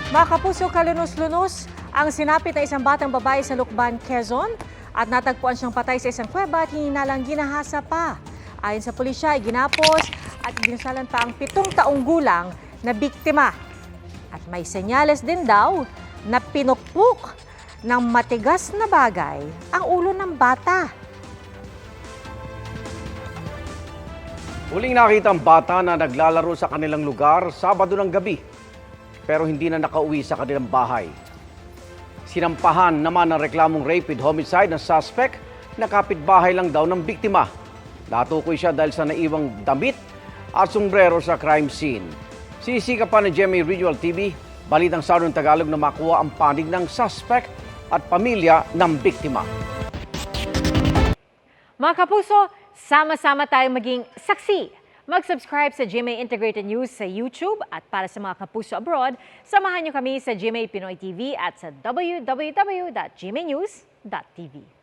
Mga kapuso, kalunos-lunos ang sinapit na isang batang babae sa Lucban, Quezon at natagpuan siyang patay sa isang kuweba at hinalang ginahasa pa. Ayon sa pulisya, ginapos at ginasalan pa ang 7 taong gulang na biktima. At may senyales din daw na pinukpok ng matigas na bagay ang ulo ng bata. Huling nakita ang bata na naglalaro sa kanilang lugar Sabado ng gabi pero hindi na nakauwi sa kanilang bahay. Sinampahan naman ng reklamong rape with homicide ng suspect na kapitbahay lang daw ng biktima. Natukoy siya dahil sa naiwang damit at sombrero sa crime scene. Sisikapan ng GMA Regional TV, balitang Southern Tagalog na makuha ang panig ng suspect at pamilya ng biktima. Mga kapuso, sama-sama tayong maging saksi. Mag-subscribe sa GMA Integrated News sa YouTube at para sa mga kapuso abroad, samahan niyo kami sa GMA Pinoy TV at sa www.gmanews.tv.